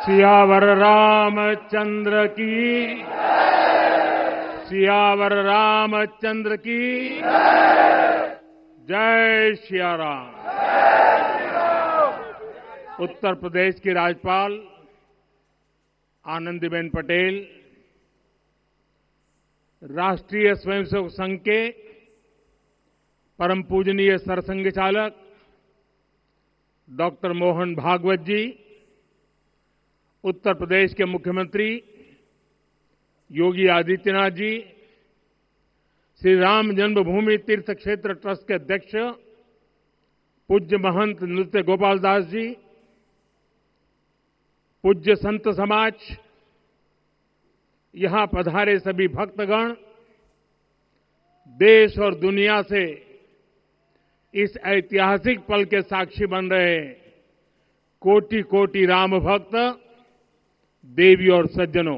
सियावर रामचंद्र की, सियावर रामचंद्र की जय सिया राम। उत्तर प्रदेश की राज्यपाल आनंदीबेन पटेल, राष्ट्रीय स्वयंसेवक संघ के परम पूजनीय सरसंघ चालक डॉक्टर मोहन भागवत जी, उत्तर प्रदेश के मुख्यमंत्री योगी आदित्यनाथ जी, श्री राम जन्मभूमि तीर्थ क्षेत्र ट्रस्ट के अध्यक्ष पूज्य महंत नृत्य गोपाल दास जी, पूज्य संत समाज, यहां पधारे सभी भक्तगण, देश और दुनिया से इस ऐतिहासिक पल के साक्षी बन रहे कोटि कोटि राम भक्त, देवी और सज्जनों,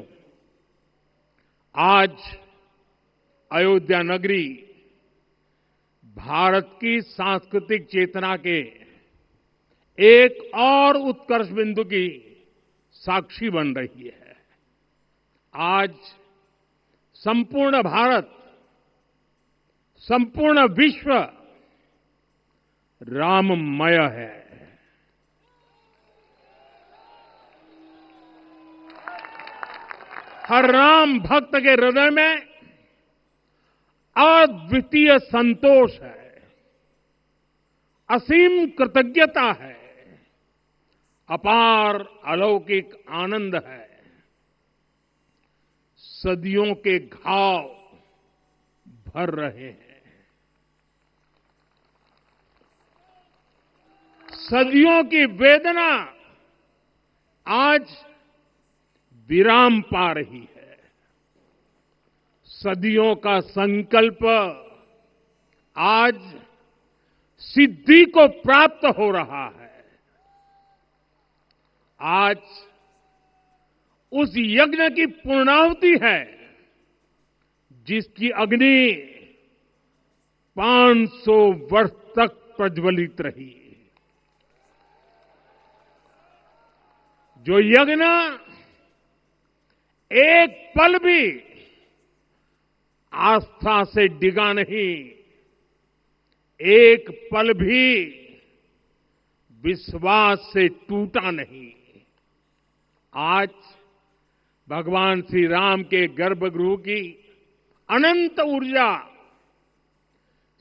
आज अयोध्या नगरी भारत की सांस्कृतिक चेतना के एक और उत्कर्ष बिंदु की साक्षी बन रही है। आज संपूर्ण भारत, संपूर्ण विश्व राममय है। हर राम भक्त के हृदय में अद्वितीय संतोष है, असीम कृतज्ञता है, अपार अलौकिक आनंद है। सदियों के घाव भर रहे हैं, सदियों की वेदना आज विराम पा रही है। सदियों का संकल्प आज सिद्धि को प्राप्त हो रहा है। आज उस यज्ञ की पूर्णाहुति है जिसकी अग्नि 500 वर्ष तक प्रज्वलित रही। जो यज्ञ एक पल भी आस्था से डिगा नहीं, एक पल भी विश्वास से टूटा नहीं। आज भगवान श्री राम के गर्भगृह की अनंत ऊर्जा,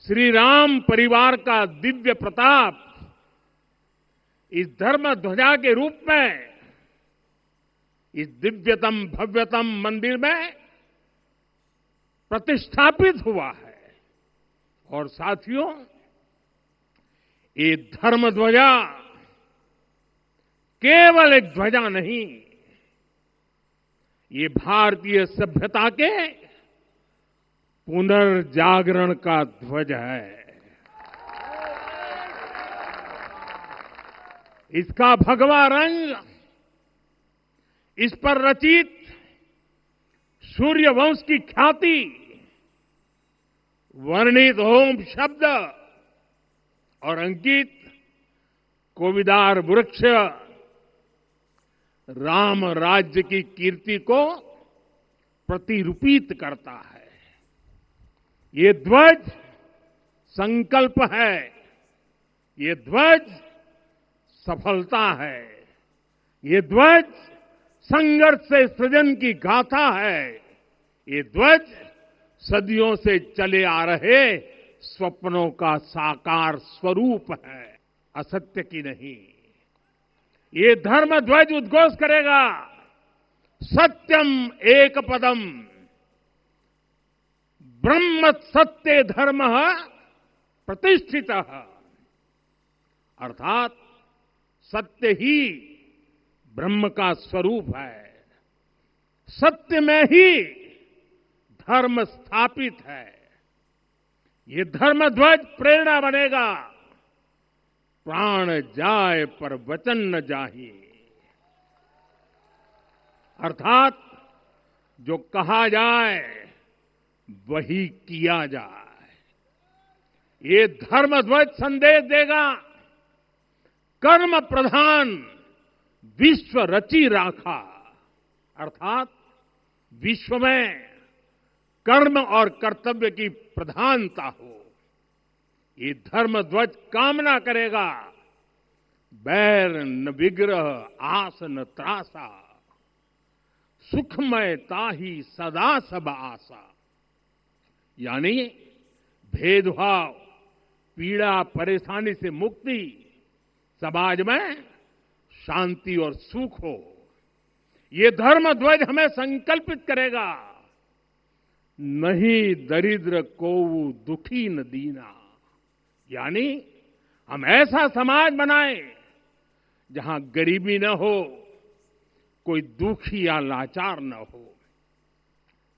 श्री राम परिवार का दिव्य प्रताप इस धर्म ध्वजा के रूप में इस दिव्यतम भव्यतम मंदिर में प्रतिष्ठापित हुआ है। और साथियों, ये धर्म ध्वजा केवल एक ध्वजा नहीं, ये भारतीय सभ्यता के पुनर्जागरण का ध्वज है। इसका भगवा रंग, इस पर रचित सूर्य वंश की ख्याति, वर्णित ओम शब्द और अंकित कोविदार वृक्ष राम राज्य की कीर्ति को प्रतिरूपित करता है। ये ध्वज संकल्प है, ये ध्वज सफलता है, ये ध्वज संघर्ष से सृजन की गाथा है, ये ध्वज सदियों से चले आ रहे स्वप्नों का साकार स्वरूप है, असत्य की नहीं। ये धर्म ध्वज उद्घोष करेगा, सत्यम एक पदम ब्रह्म सत्य धर्म प्रतिष्ठित, अर्थात सत्य ही ब्रह्म का स्वरूप है, सत्य में ही धर्म स्थापित है। ये धर्म ध्वज प्रेरणा बनेगा, प्राण जाए पर वचन न जाहि, अर्थात जो कहा जाए वही किया जाए। ये धर्म ध्वज संदेश देगा, कर्म प्रधान विश्व रची राखा, अर्थात विश्व में कर्म और कर्तव्य की प्रधानता हो, ये धर्म ध्वज कामना करेगा। बैर न विग्रह आस न त्रासा, सुखमय ताही सदा सब आशा। यानी भेदभाव, पीड़ा, परेशानी से मुक्ति, समाज में शांति और सुख हो, ये धर्म ध्वज हमें संकल्पित करेगा। नहीं दरिद्र को दुखी न दीना, यानी हम ऐसा समाज बनाएं जहां गरीबी न हो, कोई दुखी या लाचार न हो।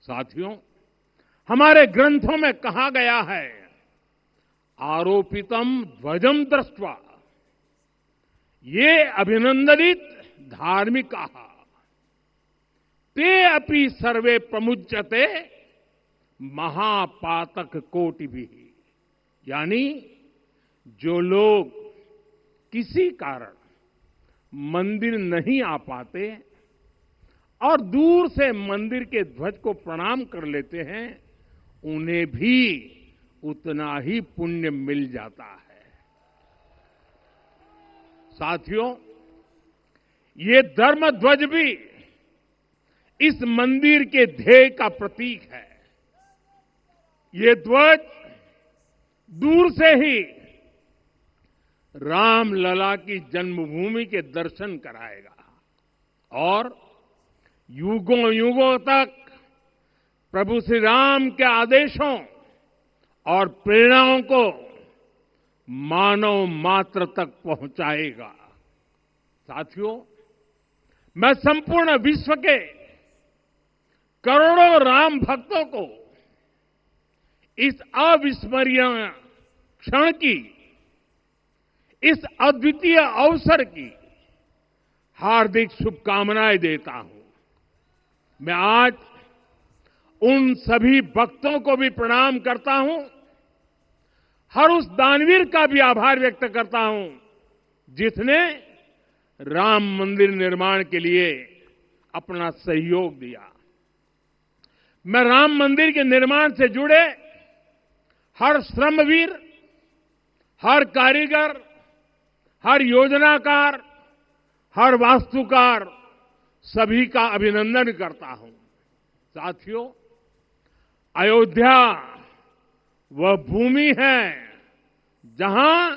साथियों, हमारे ग्रंथों में कहा गया है, आरोपितम ध्वजम दृष्ट्वा ये अभिनंदनित धार्मिका ते अपि सर्वे प्रमुच्यते महापातक कोटि भी। यानी जो लोग किसी कारण मंदिर नहीं आ पाते और दूर से मंदिर के ध्वज को प्रणाम कर लेते हैं, उन्हें भी उतना ही पुण्य मिल जाता है। साथियों, ये धर्म ध्वज भी इस मंदिर के ध्येय का प्रतीक है। ये ध्वज दूर से ही राम लला की जन्मभूमि के दर्शन कराएगा और युगों युगों तक प्रभु श्री राम के आदेशों और प्रेरणाओं को मानव मात्र तक पहुंचाएगा। साथियों, मैं संपूर्ण विश्व के करोड़ों राम भक्तों को इस अविस्मरणीय क्षण की, इस अद्वितीय अवसर की हार्दिक शुभकामनाएं देता हूं। मैं आज उन सभी भक्तों को भी प्रणाम करता हूं, हर उस दानवीर का भी आभार व्यक्त करता हूं जिसने राम मंदिर निर्माण के लिए अपना सहयोग दिया। मैं राम मंदिर के निर्माण से जुड़े हर श्रमवीर, हर कारीगर, हर योजनाकार, हर वास्तुकार, सभी का अभिनंदन करता हूं। साथियों, अयोध्या वह भूमि है जहां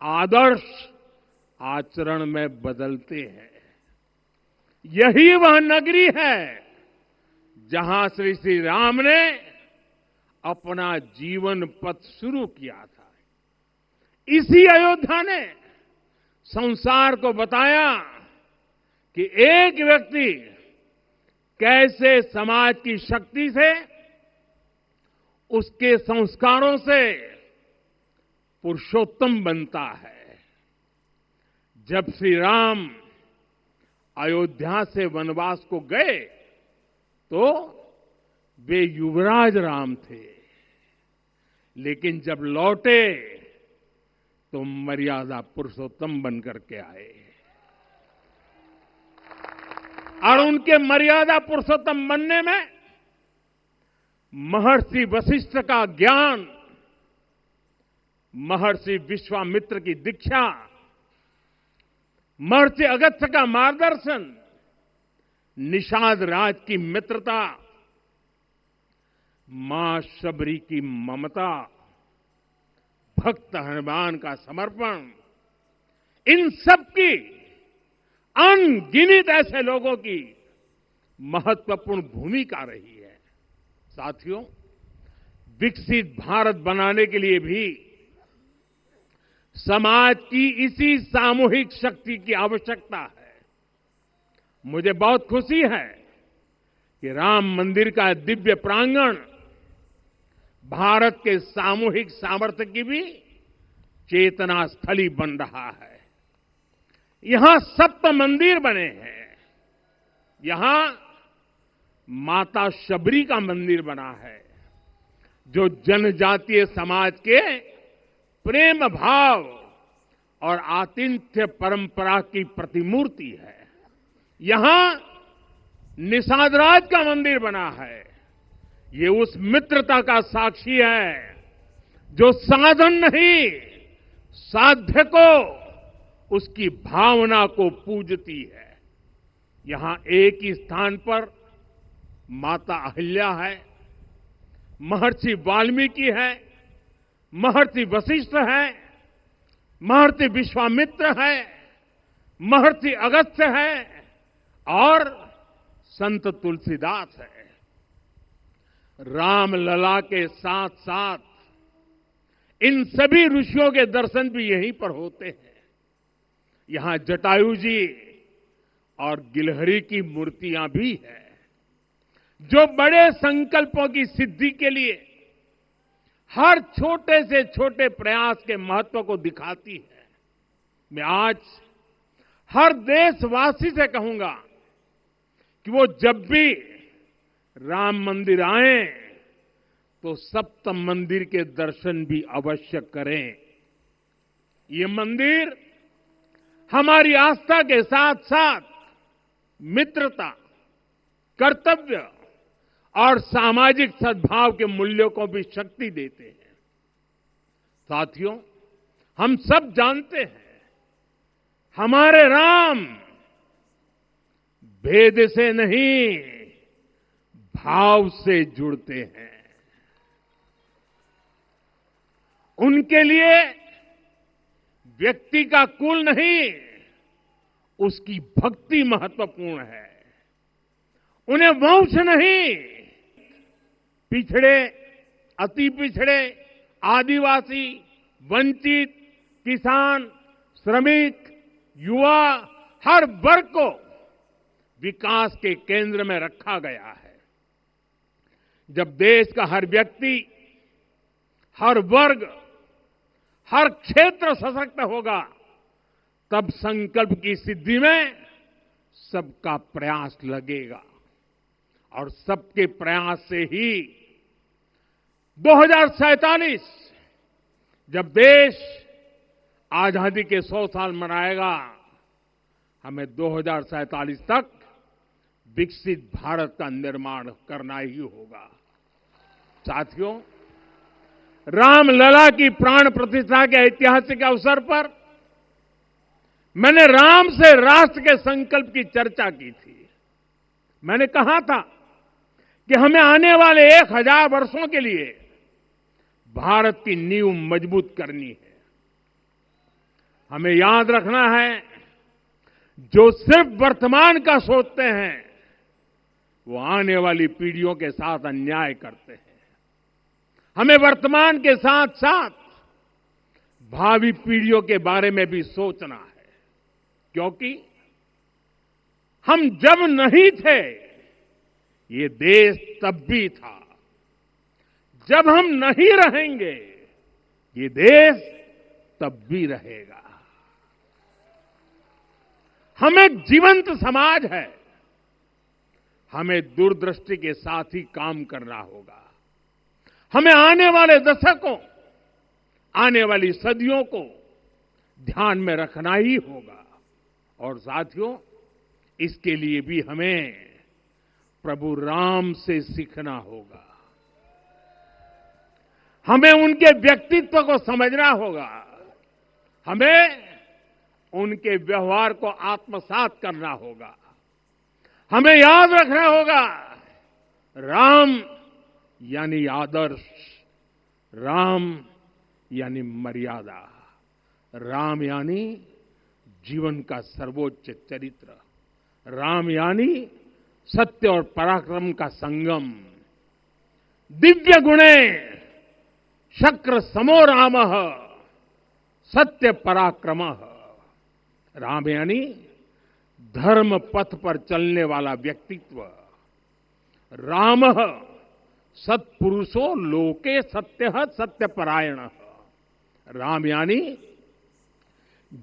आदर्श आचरण में बदलते हैं। यही वह नगरी है जहां श्री श्री राम ने अपना जीवन पथ शुरू किया था। इसी अयोध्या ने संसार को बताया कि एक व्यक्ति कैसे समाज की शक्ति से, उसके संस्कारों से पुरुषोत्तम बनता है। जब श्री राम अयोध्या से वनवास को गए तो वे युवराज राम थे, लेकिन जब लौटे तो मर्यादा पुरुषोत्तम बनकर के आए और उनके मर्यादा पुरुषोत्तम बनने में महर्षि वशिष्ठ का ज्ञान, महर्षि विश्वामित्र की दीक्षा, महर्षि अगस्त्य का मार्गदर्शन, निषाद राज की मित्रता, मां शबरी की ममता, भक्त हनुमान का समर्पण, इन सब की अनगिनत ऐसे लोगों की महत्वपूर्ण भूमिका रही है। साथियों, विकसित भारत बनाने के लिए भी समाज की इसी सामूहिक शक्ति की आवश्यकता है। मुझे बहुत खुशी है कि राम मंदिर का दिव्य प्रांगण भारत के सामूहिक सामर्थ्य की भी चेतना स्थली बन रहा है। यहां 7 मंदिर बने हैं। यहां माता शबरी का मंदिर बना है, जो जनजातीय समाज के प्रेम भाव और आतिथ्य परंपरा की प्रतिमूर्ति है। यहां निषादराज का मंदिर बना है। ये उस मित्रता का साक्षी है जो साधन नहीं, साध्य को, उसकी भावना को पूजती है। यहां एक ही स्थान पर माता अहिल्या है, महर्षि वाल्मीकि है, महर्षि वशिष्ठ है, महर्षि विश्वामित्र है, महर्षि अगस्त्य है और संत तुलसीदास है। रामलला के साथ साथ इन सभी ऋषियों के दर्शन भी यहीं पर होते हैं। यहां जटायु जी और गिलहरी की मूर्तियां भी हैं, जो बड़े संकल्पों की सिद्धि के लिए हर छोटे से छोटे प्रयास के महत्व को दिखाती है। मैं आज हर देशवासी से कहूंगा कि वो जब भी राम मंदिर आए तो सप्तम मंदिर के दर्शन भी अवश्य करें। ये मंदिर हमारी आस्था के साथ साथ मित्रता, कर्तव्य और सामाजिक सद्भाव के मूल्यों को भी शक्ति देते हैं। साथियों, हम सब जानते हैं हमारे राम भेद से नहीं, भाव से जुड़ते हैं। उनके लिए व्यक्ति का कुल नहीं, उसकी भक्ति महत्वपूर्ण है। उन्हें वंश नहीं, पिछड़े, अति पिछड़े, आदिवासी, वंचित, किसान, श्रमिक, युवा, हर वर्ग को विकास के केंद्र में रखा गया है। जब देश का हर व्यक्ति, हर वर्ग, हर क्षेत्र सशक्त होगा, तब संकल्प की सिद्धि में सबका प्रयास लगेगा और सबके प्रयास से ही 2047 जब देश आजादी के 100 साल मनाएगा, हमें 2047 तक विकसित भारत का निर्माण करना ही होगा। साथियों, रामलला की प्राण प्रतिष्ठा के ऐतिहासिक अवसर पर मैंने राम से राष्ट्र के संकल्प की चर्चा की थी। मैंने कहा था कि हमें आने वाले 1000 वर्षों के लिए भारत की नींव मजबूत करनी है। हमें याद रखना है, जो सिर्फ वर्तमान का सोचते हैं वो आने वाली पीढ़ियों के साथ अन्याय करते हैं। हमें वर्तमान के साथ साथ भावी पीढ़ियों के बारे में भी सोचना है, क्योंकि हम जब नहीं थे ये देश तब भी था, जब हम नहीं रहेंगे ये देश तब भी रहेगा। हम एक जीवंत समाज है, हमें दूरदृष्टि के साथ ही काम करना होगा। हमें आने वाले दशकों, आने वाली सदियों को ध्यान में रखना ही होगा। और साथियों, इसके लिए भी हमें प्रभु राम से सीखना होगा। हमें उनके व्यक्तित्व को समझना होगा। हमें उनके व्यवहार को आत्मसात करना होगा। हमें याद रखना होगा, राम यानी आदर्श, राम यानी मर्यादा, राम यानी जीवन का सर्वोच्च चरित्र, राम यानी सत्य और पराक्रम का संगम। दिव्य गुणे शक्र समो रामः सत्य पराक्रमः। राम यानी धर्म पथ पर चलने वाला व्यक्तित्व। रामः सत्पुरुषो लोके सत्यः सत्यपरायणः। राम यानी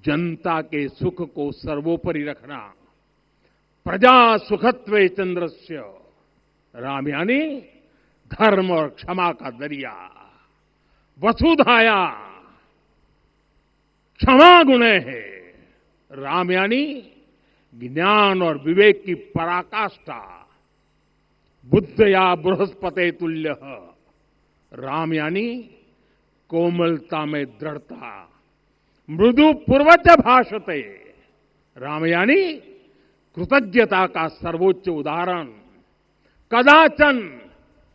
जनता के सुख को सर्वोपरि रखना, प्रजा सुखत्वे चंद्रस्य। राम यानी धर्म और क्षमा का दरिया, वसुधाया क्षमा गुणे है। राम यानी ज्ञान और विवेक की पराकाष्ठा। बुद्ध या बृहस्पति तुल्य। राम यानी कोमलता में दृढ़ता। मृदु पूर्वज भाषते। राम यानी कृतज्ञता का सर्वोच्च उदाहरण। कदाचन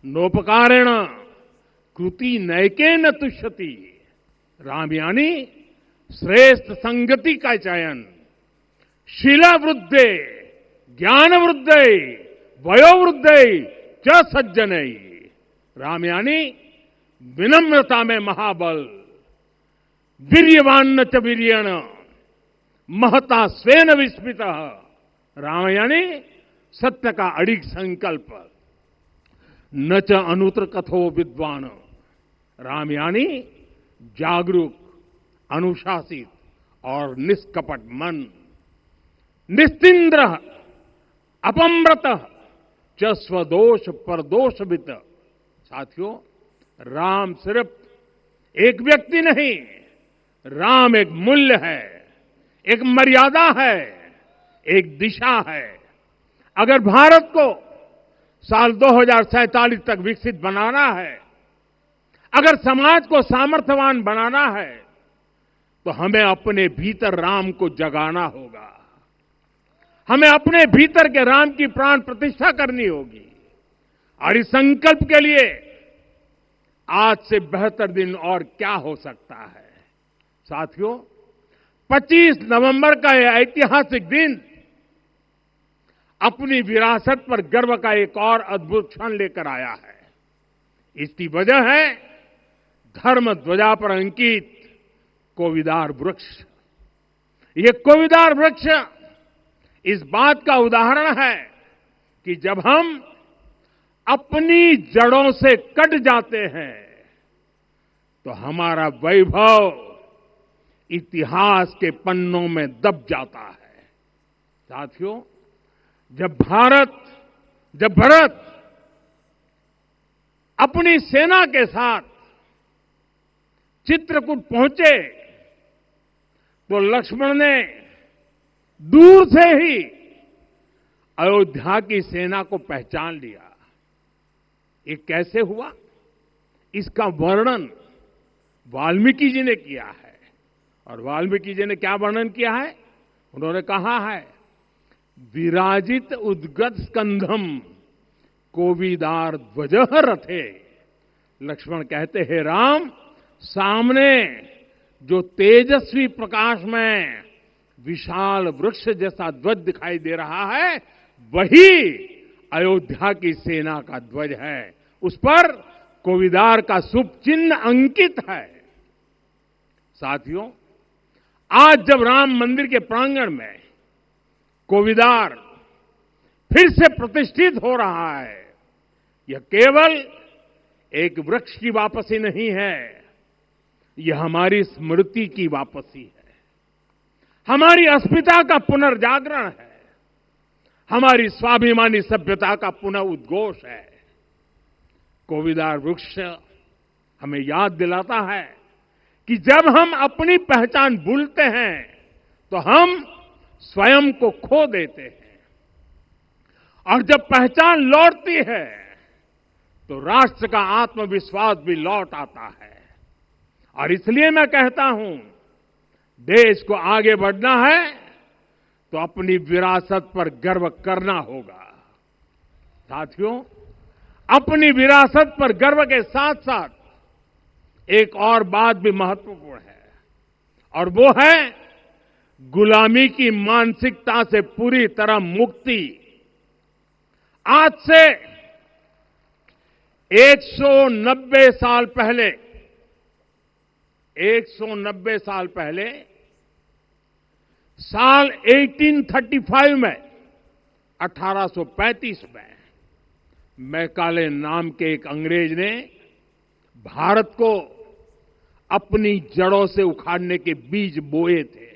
नोपकारेण कृति नैकेन तुष्यति। राम यानी श्रेष्ठ संगति का चयन। शीला वृद्धे, ज्ञान वृद्धे, वयोवृद्धे च सज्जने। राम यानी विनम्रता में महाबल। वीर्यवान च वीर्येण महता स्वेन विस्मितः। राम यानी सत्य का अडिग संकल्प। न च अनुत्र कथो विद्वान। राम यानी जागरूक, अनुशासित और निष्कपट मन। निस्तिंद्र अपम्रत च स्वदोष परदोषवित। साथियों, राम सिर्फ एक व्यक्ति नहीं, राम एक मूल्य है, एक मर्यादा है, एक दिशा है। अगर भारत को साल 2047 तक विकसित बनाना है, अगर समाज को सामर्थ्यवान बनाना है, तो हमें अपने भीतर राम को जगाना होगा। हमें अपने भीतर के राम की प्राण प्रतिष्ठा करनी होगी। और इस संकल्प के लिए आज से बेहतर दिन और क्या हो सकता है। साथियों, 25 नवंबर का यह ऐतिहासिक दिन अपनी विरासत पर गर्व का एक और अद्भुत क्षण लेकर आया है। इसकी वजह है धर्म ध्वजा पर अंकित कोविदार वृक्ष। ये कोविदार वृक्ष इस बात का उदाहरण है कि जब हम अपनी जड़ों से कट जाते हैं तो हमारा वैभव इतिहास के पन्नों में दब जाता है। साथियों, जब भरत अपनी सेना के साथ चित्रकूट पहुंचे तो लक्ष्मण ने दूर से ही अयोध्या की सेना को पहचान लिया। ये कैसे हुआ? इसका वर्णन वाल्मीकि जी ने किया है। और वाल्मीकि जी ने क्या वर्णन किया है? उन्होंने कहा है, विराजित उद्गत स्कंधम कोविदार ध्वज रथे। लक्ष्मण कहते हैं, राम, सामने जो तेजस्वी प्रकाश में विशाल वृक्ष जैसा ध्वज दिखाई दे रहा है, वही अयोध्या की सेना का ध्वज है। उस पर कोविदार का शुभ चिन्ह अंकित है। साथियों, आज जब राम मंदिर के प्रांगण में कोविदार फिर से प्रतिष्ठित हो रहा है, यह केवल एक वृक्ष की वापसी नहीं है, यह हमारी स्मृति की वापसी है, हमारी अस्मिता का पुनर्जागरण है, हमारी स्वाभिमानी सभ्यता का पुनः उद्घोष है। कोविदार वृक्ष हमें याद दिलाता है कि जब हम अपनी पहचान भूलते हैं तो हम स्वयं को खो देते हैं, और जब पहचान लौटती है तो राष्ट्र का आत्मविश्वास भी लौट आता है। और इसलिए मैं कहता हूं, देश को आगे बढ़ना है तो अपनी विरासत पर गर्व करना होगा। साथियों, अपनी विरासत पर गर्व के साथ साथ एक और बात भी महत्वपूर्ण है, और वो है गुलामी की मानसिकता से पूरी तरह मुक्ति। आज से 190 साल पहले 190 साल पहले साल 1835 में 1835 में मैकाले नाम के एक अंग्रेज ने भारत को अपनी जड़ों से उखाड़ने के बीज बोए थे।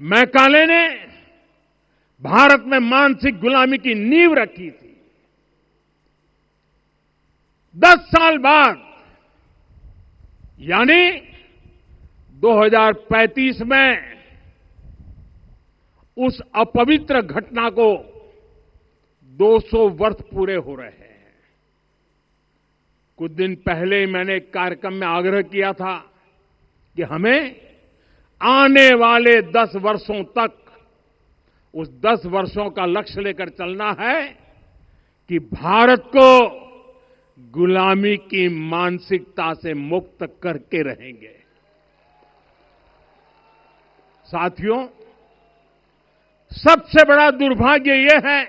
मैकाले ने भारत में मानसिक गुलामी की नींव रखी थी। 10 साल बाद यानी 2035 में उस अपवित्र घटना को 200 वर्ष पूरे हो रहे हैं। कुछ दिन पहले मैंने एक कार्यक्रम में आग्रह किया था कि हमें आने वाले 10 वर्षों तक उस 10 वर्षों का लक्ष्य लेकर चलना है कि भारत को गुलामी की मानसिकता से मुक्त करके रहेंगे। साथियों, सबसे बड़ा दुर्भाग्य यह है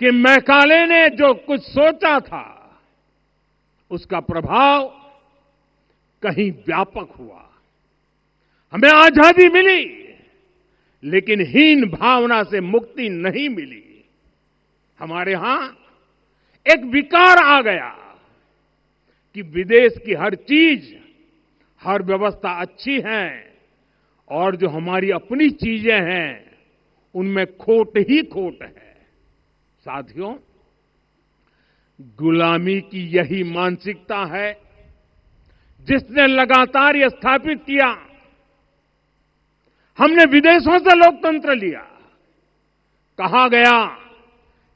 कि मैकाले ने जो कुछ सोचा था उसका प्रभाव कहीं व्यापक हुआ। हमें आजादी मिली, लेकिन हीन भावना से मुक्ति नहीं मिली। हमारे यहां एक विकार आ गया कि विदेश की हर चीज, हर व्यवस्था अच्छी है और जो हमारी अपनी चीजें हैं उनमें खोट ही खोट है। साथियों, गुलामी की यही मानसिकता है जिसने लगातार यह स्थापित किया। हमने विदेशों से लोकतंत्र लिया। कहा गया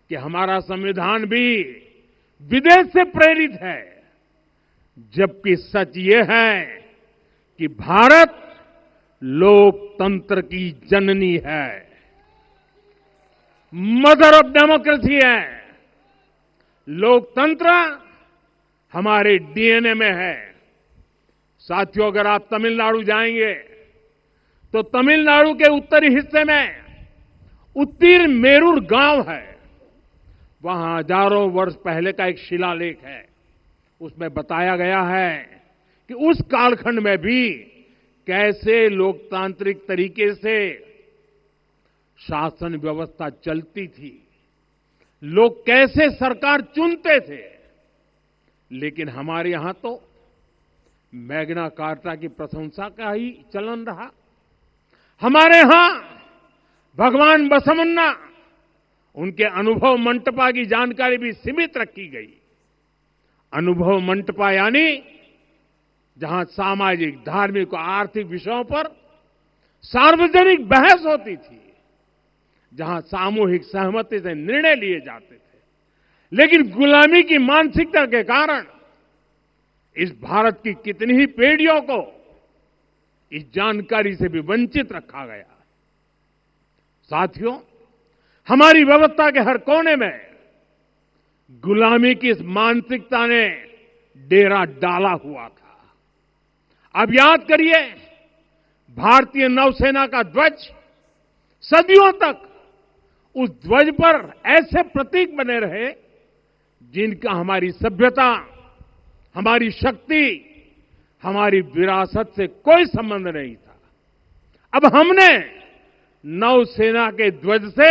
कि हमारा संविधान भी विदेश से प्रेरित है, जबकि सच ये है कि भारत लोकतंत्र की जननी है, मदर ऑफ डेमोक्रेसी है। लोकतंत्र हमारे डीएनए में है। साथियों, अगर आप तमिलनाडु जाएंगे तो तमिलनाडु के उत्तरी हिस्से में उत्तीरमेरूर गांव है। वहां हजारों वर्ष पहले का एक शिलालेख है। उसमें बताया गया है कि उस कालखंड में भी कैसे लोकतांत्रिक तरीके से शासन व्यवस्था चलती थी, लोग कैसे सरकार चुनते थे। लेकिन हमारे यहां तो मैग्ना कार्टा की प्रशंसा का ही चलन रहा। हमारे यहां भगवान बसवन्ना, उनके अनुभव मंटपा की जानकारी भी सीमित रखी गई। अनुभव मंटपा यानी जहां सामाजिक, धार्मिक और आर्थिक विषयों पर सार्वजनिक बहस होती थी, जहां सामूहिक सहमति से निर्णय लिए जाते थे। लेकिन गुलामी की मानसिकता के कारण इस भारत की कितनी ही पीढ़ियों को इस जानकारी से भी वंचित रखा गया। साथियों, हमारी व्यवस्था के हर कोने में गुलामी की इस मानसिकता ने डेरा डाला हुआ था। अब याद करिए, भारतीय नौसेना का ध्वज सदियों तक उस ध्वज पर ऐसे प्रतीक बने रहे जिनका हमारी सभ्यता, हमारी शक्ति, हमारी विरासत से कोई संबंध नहीं था। अब हमने नौसेना के ध्वज से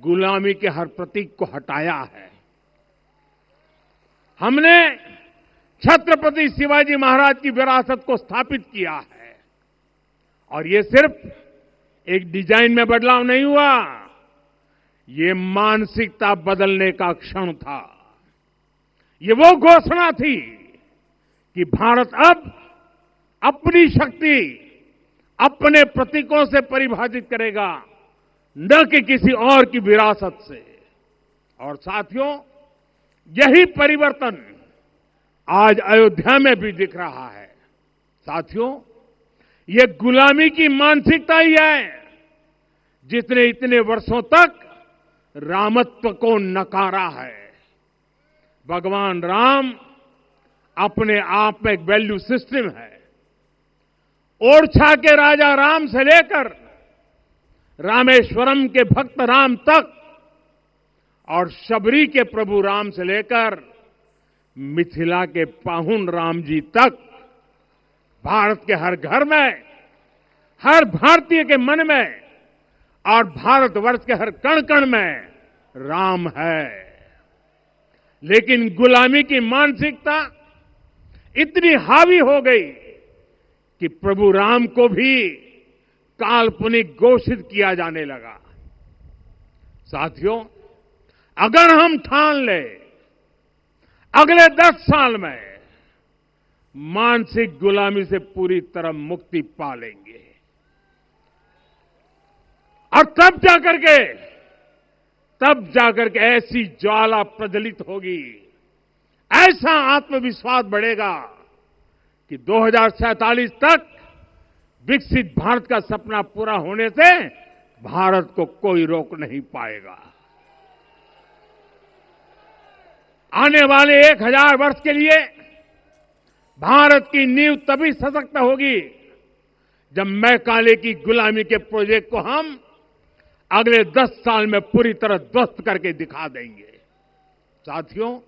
गुलामी के हर प्रतीक को हटाया है। हमने छत्रपति शिवाजी महाराज की विरासत को स्थापित किया है। और ये सिर्फ एक डिजाइन में बदलाव नहीं हुआ, ये मानसिकता बदलने का क्षण था। ये वो घोषणा थी कि भारत अब अपनी शक्ति अपने प्रतीकों से परिभाषित करेगा, न कि किसी और की विरासत से। और साथियों, यही परिवर्तन आज अयोध्या में भी दिख रहा है। साथियों, ये गुलामी की मानसिकता ही है जिसने इतने वर्षों तक रामत्व को नकारा है। भगवान राम अपने आप में एक वैल्यू सिस्टम है। ओरछा के राजा राम से लेकर रामेश्वरम के भक्त राम तक और शबरी के प्रभु राम से लेकर मिथिला के पाहुन राम जी तक भारत के हर घर में, हर भारतीय के मन में और भारतवर्ष के हर कण कण में राम है। लेकिन गुलामी की मानसिकता इतनी हावी हो गई कि प्रभु राम को भी काल्पनिक घोषित किया जाने लगा। साथियों, अगर हम ठान लें अगले 10 साल में मानसिक गुलामी से पूरी तरह मुक्ति पा लेंगे। और तब जाकर के ऐसी ज्वाला प्रज्वलित होगी, ऐसा आत्मविश्वास बढ़ेगा कि 2047 तक विकसित भारत का सपना पूरा होने से भारत को कोई रोक नहीं पाएगा। आने वाले 1000 वर्ष के लिए भारत की नींव तभी सशक्त होगी जब मैकाले की गुलामी के प्रोजेक्ट को हम अगले 10 साल में पूरी तरह ध्वस्त करके दिखा देंगे। साथियों,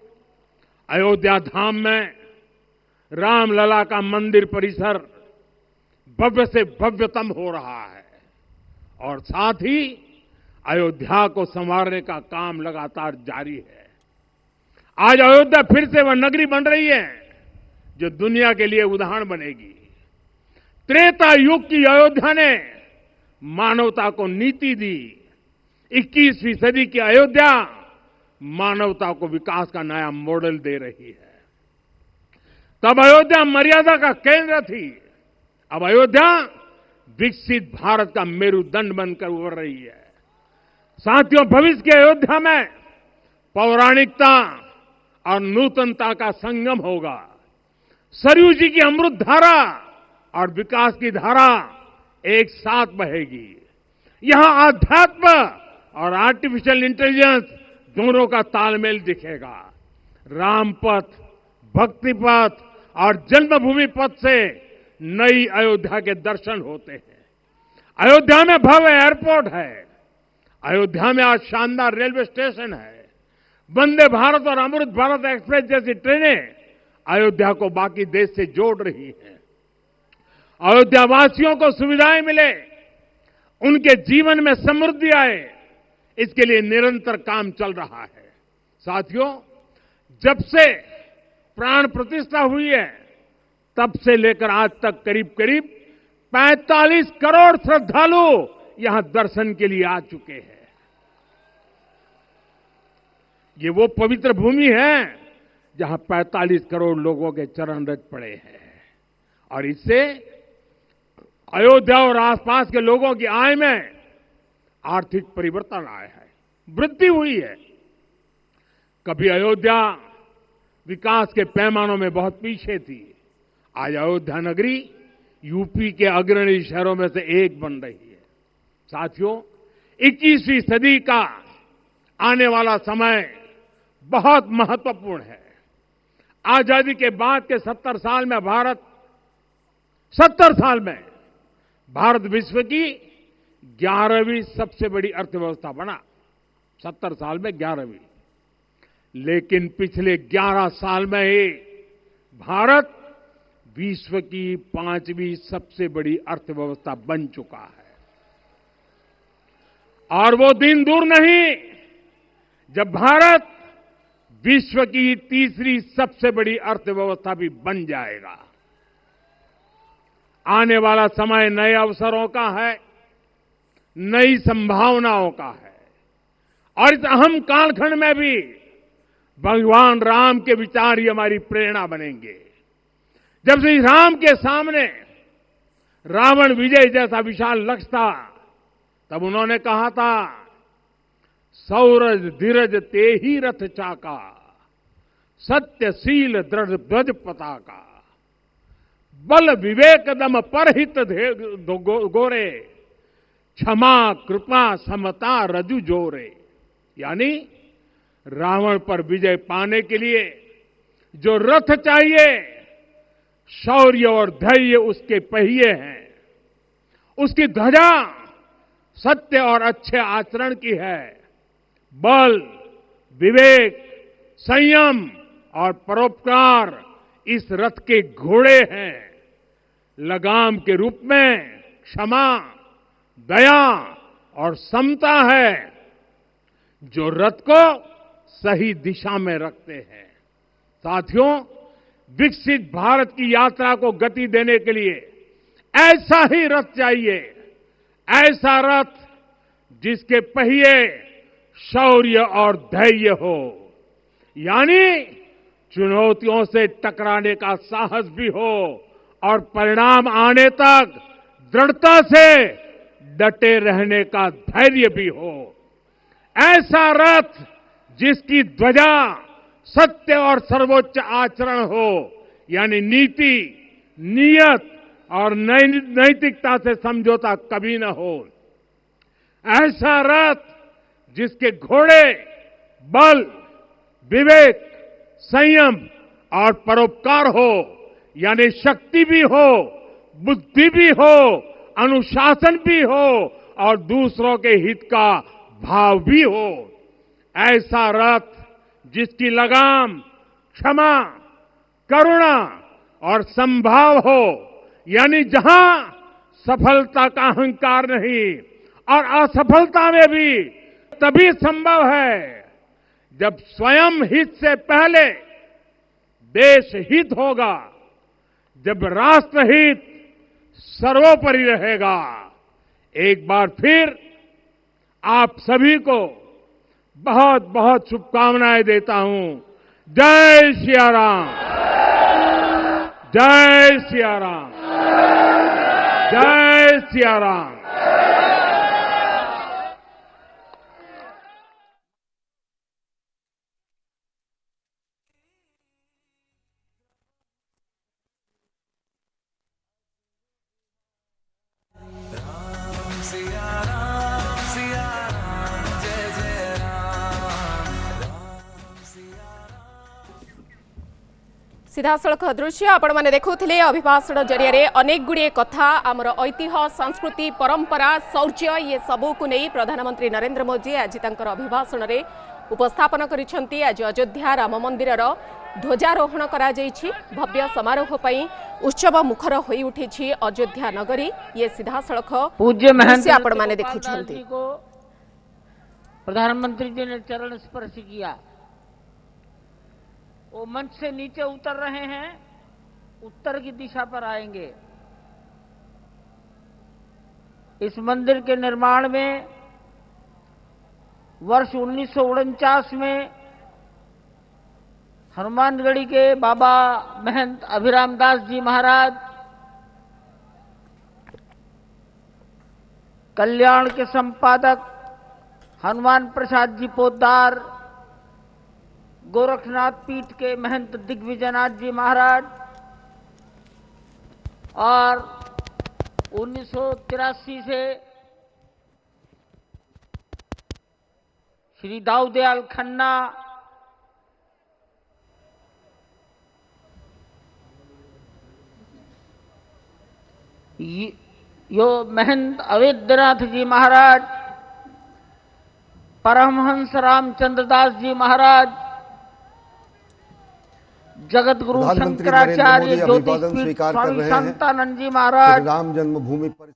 अयोध्या धाम में रामलला का मंदिर परिसर भव्य से भव्यतम हो रहा है और साथ ही अयोध्या को संवारने का काम लगातार जारी है। आज अयोध्या फिर से वह नगरी बन रही है जो दुनिया के लिए उदाहरण बनेगी। त्रेता युग की अयोध्या ने मानवता को नीति दी। 21वीं सदी की अयोध्या मानवता को विकास का नया मॉडल दे रही है। तब अयोध्या मर्यादा का केंद्र थी, अब अयोध्या विकसित भारत का मेरुदंड बनकर उभर रही है। साथियों, भविष्य की अयोध्या में पौराणिकता और नूतनता का संगम होगा। सरयू जी की अमृत धारा और विकास की धारा एक साथ बहेगी। यहां आध्यात्म और आर्टिफिशियल इंटेलिजेंस दोनों का तालमेल दिखेगा। राम पथ, भक्ति पथ और जन्मभूमि पथ से नई अयोध्या के दर्शन होते हैं। अयोध्या में भव्य एयरपोर्ट है। अयोध्या में आज शानदार रेलवे स्टेशन है। वंदे भारत और अमृत भारत एक्सप्रेस जैसी ट्रेनें अयोध्या को बाकी देश से जोड़ रही हैं। अयोध्या वासियों को सुविधाएं मिले, उनके जीवन में समृद्धि आए, इसके लिए निरंतर काम चल रहा है। साथियों, जब से प्राण प्रतिष्ठा हुई है तब से लेकर आज तक करीब 45 करोड़ श्रद्धालु यहां दर्शन के लिए आ चुके हैं। ये वो पवित्र भूमि है जहां 45 करोड़ लोगों के चरण रज पड़े हैं और इससे अयोध्या और आसपास के लोगों की आय में आर्थिक परिवर्तन आया है, वृद्धि हुई है। कभी अयोध्या विकास के पैमानों में बहुत पीछे थी, आज अयोध्या नगरी यूपी के अग्रणी शहरों में से एक बन रही है। साथियों, 21वीं सदी का आने वाला समय बहुत महत्वपूर्ण है। आजादी के बाद के 70 साल में भारत विश्व की 11वीं सबसे बड़ी अर्थव्यवस्था बना। 70 साल में 11वीं। लेकिन पिछले 11 साल में ही भारत विश्व की 5वीं सबसे बड़ी अर्थव्यवस्था बन चुका है। और वो दिन दूर नहीं जब भारत विश्व की 3री सबसे बड़ी अर्थव्यवस्था भी बन जाएगा। आने वाला समय नए अवसरों का है, नई संभावनाओं का है और इस अहम कालखंड में भी भगवान राम के विचार ही हमारी प्रेरणा बनेंगे। जब श्री राम के सामने रावण विजय जैसा विशाल लक्ष्य था, तब उन्होंने कहा था, सौरज धीरज ते ही रथ चाका, सत्यशील दृढ़ ध्वज पताका, बल विवेक दम परहित गोरे, क्षमा कृपा समता रजु जोरे। यानी रावण पर विजय पाने के लिए जो रथ चाहिए, शौर्य और धैर्य उसके पहिए हैं, उसकी ध्वजा सत्य और अच्छे आचरण की है, बल, विवेक, संयम और परोपकार इस रथ के घोड़े हैं। लगाम के रूप में क्षमा, दया और समता है जो रथ को सही दिशा में रखते हैं। साथियों, विकसित भारत की यात्रा को गति देने के लिए ऐसा ही रथ चाहिए, ऐसा रथ जिसके पहिए शौर्य और धैर्य हो, यानी चुनौतियों से टकराने का साहस भी हो और परिणाम आने तक दृढ़ता से डटे रहने का धैर्य भी हो। ऐसा रथ जिसकी ध्वजा सत्य और सर्वोच्च आचरण हो, यानी नीति, नियत और नैतिकता से समझौता कभी न हो। ऐसा रथ जिसके घोड़े बल, विवेक, संयम और परोपकार हो, यानी शक्ति भी हो, बुद्धि भी हो, अनुशासन भी हो और दूसरों के हित का भाव भी हो। ऐसा रथ जिसकी लगाम क्षमा, करुणा और संभाव हो, यानी जहां सफलता का अहंकार नहीं और असफलता में भी तभी संभव है जब स्वयं हित से पहले देश हित होगा, जब राष्ट्रहित सर्वोपरि रहेगा। एक बार फिर आप सभी को बहुत बहुत शुभकामनाएं देता हूं। जय सिया राम, जय सिया राम, जय सिया राम। सीधासख दृश्य आपण मैंने देखुले अभिभाषण जरिए अनेक गुड़िए कथा आमर ऐतिह्य संस्कृति परंपरा शौर्य ये सबू को नहीं प्रधानमंत्री नरेंद्र मोदी आज अभिभाषण में उपस्थापन करिसेंती। आज अयोध्या राम मंदिर ध्वजारोहण करा जायछि। भव्य समारोह पई उत्सव मुखर होई उठी अयोध्या नगरी। ये सीधासख पूज्य महंत आपण मैंने देखुछंती को प्रधानमंत्री जी ने चरण स्पर्श किया। वो मंच से नीचे उतर रहे हैं, उत्तर की दिशा पर आएंगे। इस मंदिर के निर्माण में वर्ष 1949 में हनुमानगढ़ी के बाबा महंत अभिराम दास जी महाराज, कल्याण के संपादक हनुमान प्रसाद जी पोद्दार, गोरखनाथ पीठ के महंत दिग्विजयनाथ जी महाराज और 1983 से श्री दाऊदयाल खन्ना, यो महंत अवेद्यनाथ जी महाराज, परमहंस रामचंद्र दास जी महाराज, जगत गुरु शंकराचार्य ज्योतिष स्वामी शांतानंद जी महाराज, राम जन्मभूमि पर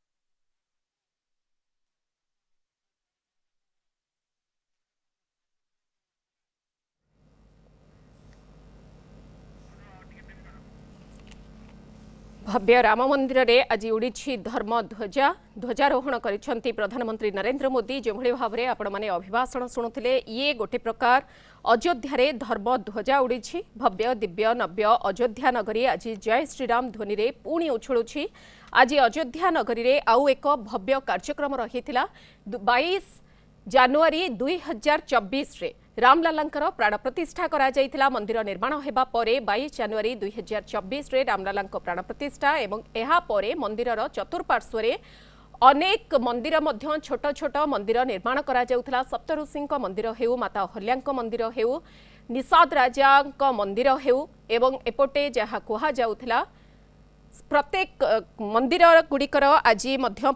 भव्य राम मंदिर रे आज उड़ी धर्म ध्वजा ध्वजारोहण करिसेंती प्रधानमंत्री नरेंद्र मोदी। जो भाव में आपण माने अभिभाषण शुणुथिले, ये गोटे प्रकार अयोध्या रे धर्म ध्वजा उड़ी। भव्य दिव्य नव्य अयोध्या नगरी आज जय श्रीराम ध्वनि रे पुणी उछुलुछि। आज अयोध्या नगरी रे आउ एक भव्य कार्यक्रम रहिथिला। 22 जनवरी 2024 रे रामलालांकर प्राण प्रतिष्ठा करा जायतिला। मंदिर निर्माण हेबा परे 22 जनवरी 2024 रे रामलालांक प्राण प्रतिष्ठा एवं एहा परे मंदिरर चतुर्पार्श्व रे अनेक मंदिर मध्य छोट छोट मंदिर निर्माण करा जाउथला। सप्तऋषिंक मंदिर हेउ, माता अहल्यांक मंदिर हेउ, निषाद राजांक मंदिर हेउ एवं एपटे जहा कुहा जाउथला प्रत्येक मंदिर गुड़िकर आज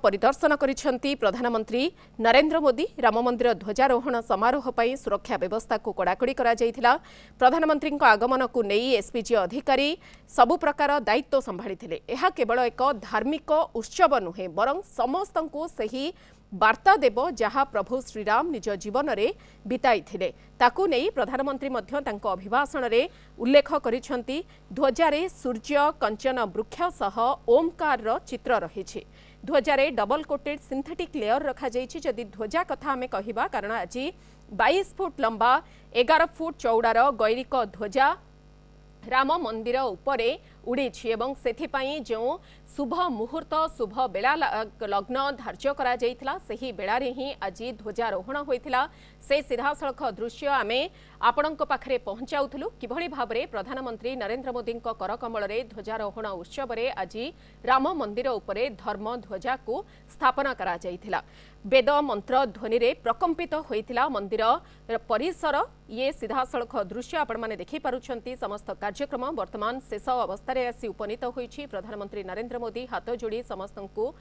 परिदर्शन करिसेंती प्रधानमंत्री नरेंद्र मोदी। राम मंदिर ध्वजारोहण समारोह पर सुरक्षा व्यवस्था को कड़ाकड़ी करा जायतिला। प्रधानमंत्री आगमन को नहीं एसपीजी अधिकारी सबु प्रकार दायित्व संभाळिथिले। एहा केवल एक धार्मिक उत्सव नुहे, बरं समस्तंकु सही वार्ता देव जहाँ प्रभु श्रीराम निज जीवन में बिताई थिले ताकू नहीं प्रधानमंत्री मध्य तांको अभिभाषण रे उल्लेख करिसेंती। ध्वजारे सूर्य कंचन वृक्ष सह ओमकार रो चित्र रही। ध्वजारे डबल कोटेड सिंथेटिक लेयर रखा जाइछि। जदि ध्वजा कथा आमे कहिबा, कारण आज 22 फुट लंबा 11 फुट चौड़ार गैरिक ध्वजा राम मंदिर उपरे उड़ी एवं सेथिपाई जो शुभ मुहूर्त शुभ बेला लग्न धार्य करा जायथिला सही बेला रे ही आज ध्वजारोहण होइथिला से सीधासलख दृश्य आमे आपणक पाखरे पहुंचाउथलु किभଳି भाबरे प्रधानमंत्री नरेंद्र मोदी करकमल रे ध्वजारोहण उत्सव रे आज राम मंदिर उपरे धर्म ध्वजा को स्थापना करा जायथिला वेद मंत्र ध्वनि रे प्रकंपित होइथिला मंदिर परिसर ये सीधासलख दृश्य आपण माने देखि पारुछंती समस्त कार्यक्रम वर्तमान शेष अवस्था आसी उपनीत होइछि प्रधानमंत्री नरेंद्र मोदी हाथ जोड़ी समस्त को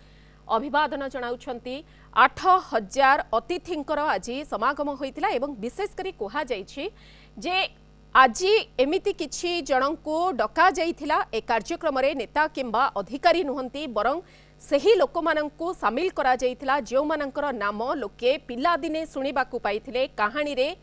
अभिवादन जनाउछंती 8000 अतिथिंकर आज समागम होइतिला एवं विशेष करी कोहा जाइछि जे आज एमिति किछि जनंको डका जाइथिला ए कार्यक्रम रे नेता किंबा अधिकारी नुहंती बरं सही लोक मानंको शामिल करा जाइथिला जो मानंकर नाम लोके पिला दिने सुनिबाकू पाइथिले कहानी रे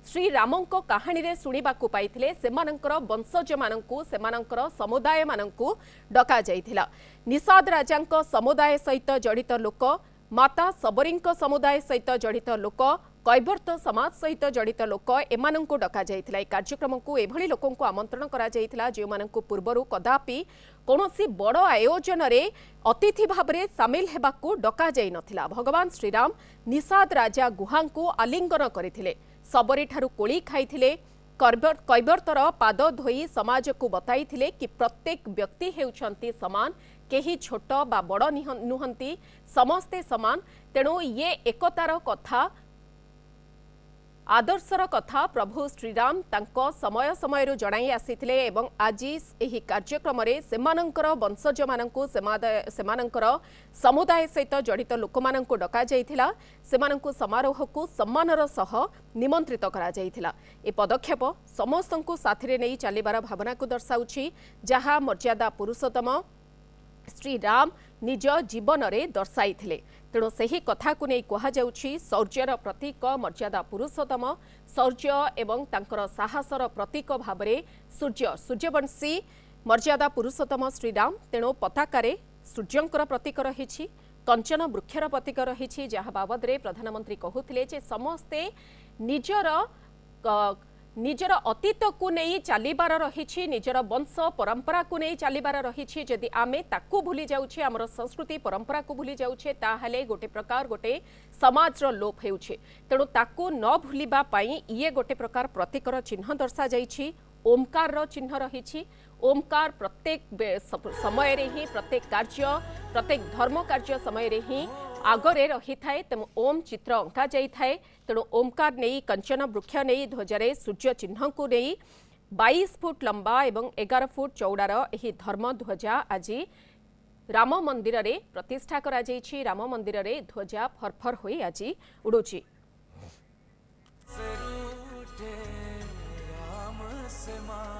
श्री रामंको कहानी रे सुनिबाकू पाइथिले सेमानंकर वंशज मानंकू सेमानंकर समुदाय मानंकू डका जाइथिला निषाद राजांको समुदाय सहित जड़ित लोक माता सबरींको समुदाय सहित जड़ित लोक कैवर्त समाज सहित जड़ित लोक एमानंकू डका जाइथिला ए कार्यक्रम को एभली लोकंकू आमंत्रण करा जाइथिला जे मानंकू पूर्वरु कदापि कोनोसी बड़ आयोजन रे अतिथि भाबरे शामिल हेबाकू डका जाई नथिला भगवान श्रीराम निषाद राजा गुहांकू आलिंगन करथिले सबरी ठारू कोली खाइथिले कैवर्तर पाद धोई समाज को बताइथिले कि प्रत्येक व्यक्ति हेउछंती समान केही छोट बा बड़ नुहंती समस्ते समान तेणु ये एकतार कथा आदर्शर कथा प्रभु श्रीराम तांको समय समय जणाई आसीथिले एवं आज एही कार्यक्रम रे सेमानंकर वंशज मानंकू सेमानंकर समुदाय सहित जड़ित लोक मानंकू डका जाइथिला सेमानंकू समारोह को सम्मानर सह निमंत्रित करा जाइथिला ए पदक्षेप समस्तंकू साथीरे नै चलिबार भावना को दर्शाउछि जहा मर्यादा पुरुषोत्तम श्री राम निज जीवन रे दर्शाइथिले तेणु सही कथा को नहीं कहा जाउछि शौर्यर प्रतीक मर्यादा पुरुषोत्तम शौर्य एवं तांकर साहसर प्रतीक भाबरे सूर्यवंशी मर्यादा पुरुषोत्तम श्रीराम तेणु पताकारे सूर्यंकर प्रतीक रहिछि कंचन वृक्षर प्रतीक रहिछि जहा बाबद रे प्रधानमंत्री कहूथिले जे समस्ते निजर अतीत को नहीं चलिबार रही निजर वंश परंपरा को नहीं चलिबार रही जदि आमे ताकू भूली जाउछे हमर संस्कृति परंपरा को भूली जाउछे ताहाले गोटे प्रकार गोटे समाजर लोप हेउछे तेणु ताकू न भूलिबा पई ये गोटे प्रकार प्रतीकर चिन्ह दर्शा जाइछि ओमकार चिन्ह रही ओमकार प्रत्येक समय रे ही प्रत्येक कार्य प्रत्येक धर्म कार्य समय रे ही आगरे रही थाए तेणु ओम चित्र अंका जाई थाए तेणु ओमकार नहीं कंचन वृक्ष नहीं ध्वजारे सूर्य चिन्ह को नहीं 22 फुट लंबा एवं 11 फुट चौड़ार एही धर्म ध्वजा आज राम मंदिर रे प्रतिष्ठा करा जाइछि राम मंदिर रे ध्वजा फरफर होई आज उडुछि। राम से मां